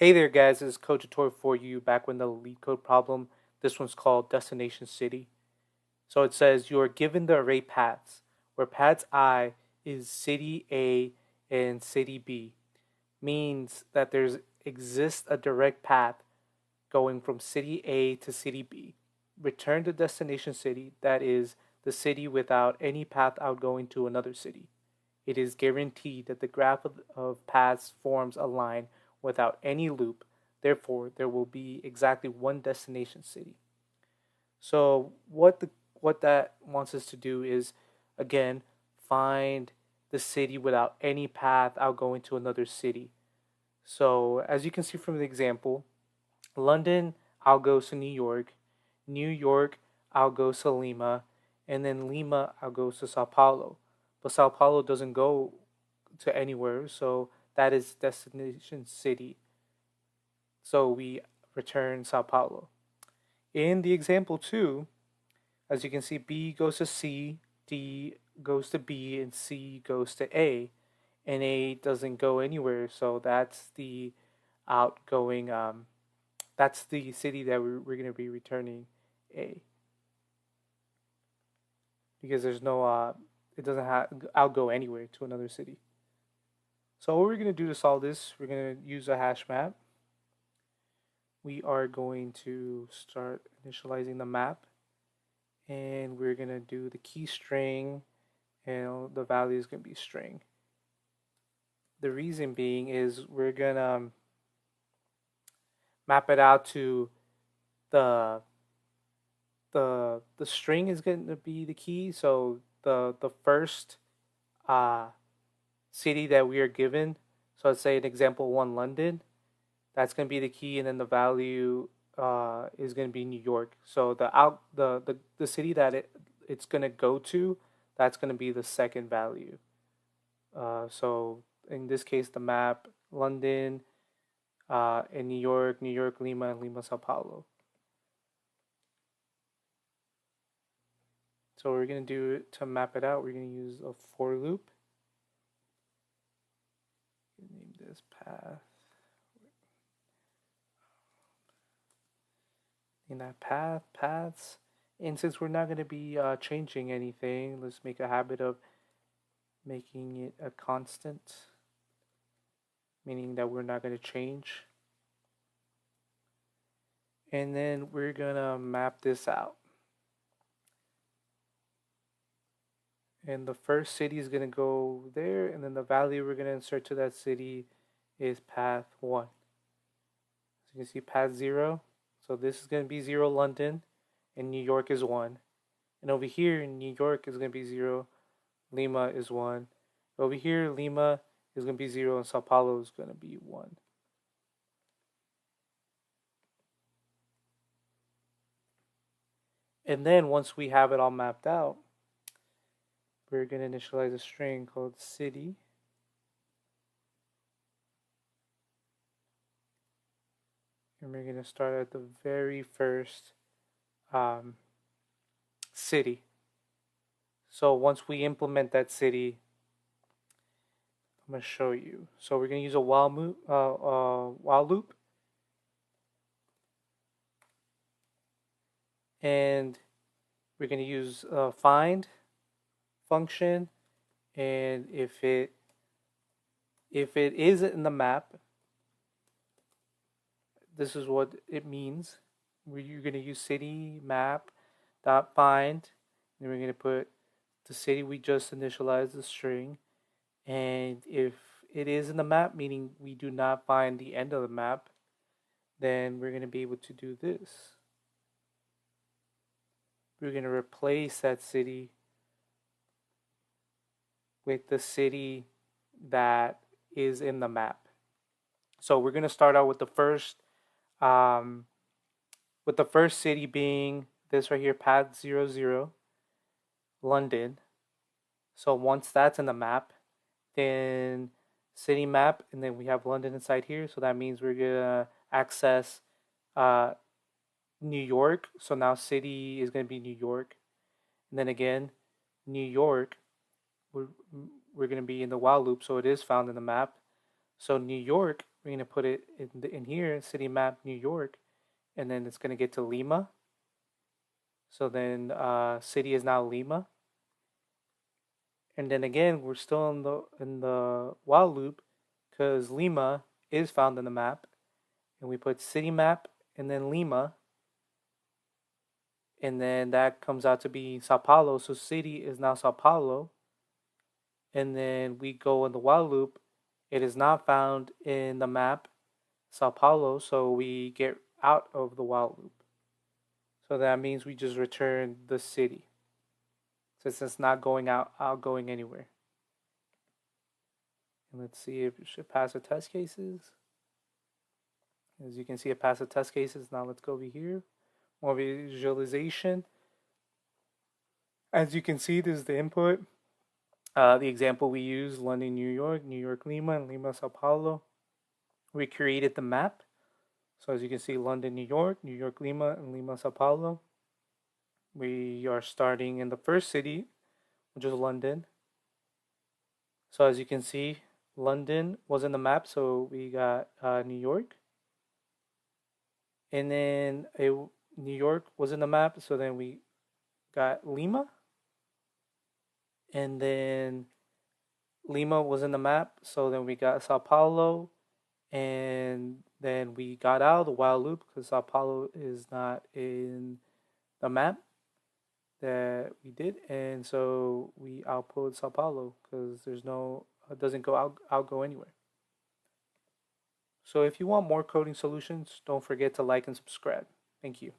Hey there, guys. This is Code Tutorial for you back with the Leetcode problem. This one's called Destination City. So it says you are given the array paths, where paths I is city A and city B, means that there's exists a direct path going from city A to city B. Return to destination city, that is the city without any path outgoing to another city. It is guaranteed that the graph of paths forms a line without any loop. Therefore, there will be exactly one destination city. So what that wants us to do is, again, find the city without any path outgoing to another city. So as you can see from the example, London outgoes to New York, New York outgoes to Lima, and then Lima outgoes to Sao Paulo. But Sao Paulo doesn't go to anywhere, so that is destination city. So we return Sao Paulo. In the example 2, as you can see, B goes to C, D goes to B, and C goes to A. And A doesn't go anywhere, so that's the outgoing, that's the city that we're going to be returning A. Because there's no, it doesn't outgo anywhere to another city. So what we're going to do to solve this, we're going to use a hash map. We are going to start initializing the map, and we're going to do the key string, and the value is going to be string. The reason being is we're going to map it out to the string is going to be the key. So the first city that we are given, so let's say an example 1 London, that's going to be the key, and then the value is going to be New York. So the city that it's going to go to, that's going to be the second value. So in this case, the map London, and New York, New York, Lima, and Lima, Sao Paulo. So what we're going to do to map it out, we're going to use a for loop. Name this path. In that paths. And since we're not going to be changing anything, let's make a habit of making it a constant, meaning that we're not going to change. And then we're going to map this out. And the first city is going to go there, and then the value we're going to insert to that city is path 1. So you can see path 0. So this is going to be 0 London, and New York is 1. And over here, New York is going to be 0, Lima is 1. Over here, Lima is going to be 0, and Sao Paulo is going to be 1. And then once we have it all mapped out, we're going to initialize a string called city. And we're going to start at the very first city. So once we implement that city, I'm going to show you. So we're going to use a while loop. And we're going to use a find function. And if it is in the map, this is what it means. You're going to use city map dot find, and we're going to put the city we just initialized, the string. And if it is in the map, meaning we do not find the end of the map, then we're going to be able to do this. We're going to replace that city with the city that is in the map. So we're going to start out with the first city being this right here, path 00, London. So once that's in the map, then city map, and then we have London inside here. So that means we're gonna access New York. So now city is gonna be New York, and then again, New York. We're gonna be in the while loop, so it is found in the map. So New York we're gonna put it in here, city map New York, and then it's gonna get to Lima. So then city is now Lima, and then again we're still in the while loop because Lima is found in the map, and we put city map and then Lima, and then that comes out to be Sao Paulo. So city is now Sao Paulo, and then we go in the while loop. It is not found in the map Sao Paulo, so we get out of the while loop. So that means we just return the city since it's not going outgoing anywhere. And let's see if it should pass the test cases. As you can see, it passed the test cases. Now let's go over here. More visualization. As you can see, this is the input. The example we use, London, New York, New York, Lima, and Lima, Sao Paulo. We created the map. So as you can see, London, New York, Lima, and Lima, Sao Paulo. We are starting in the first city, which is London. So as you can see, London was in the map, so we got New York. And then New York was in the map, so then we got Lima. And then Lima was in the map, so then we got Sao Paulo. And then we got out of the while loop because Sao Paulo is not in the map that we did, and so we output Sao Paulo because there's no it doesn't go outgo anywhere. So if you want more coding solutions, don't forget to like and subscribe. Thank you.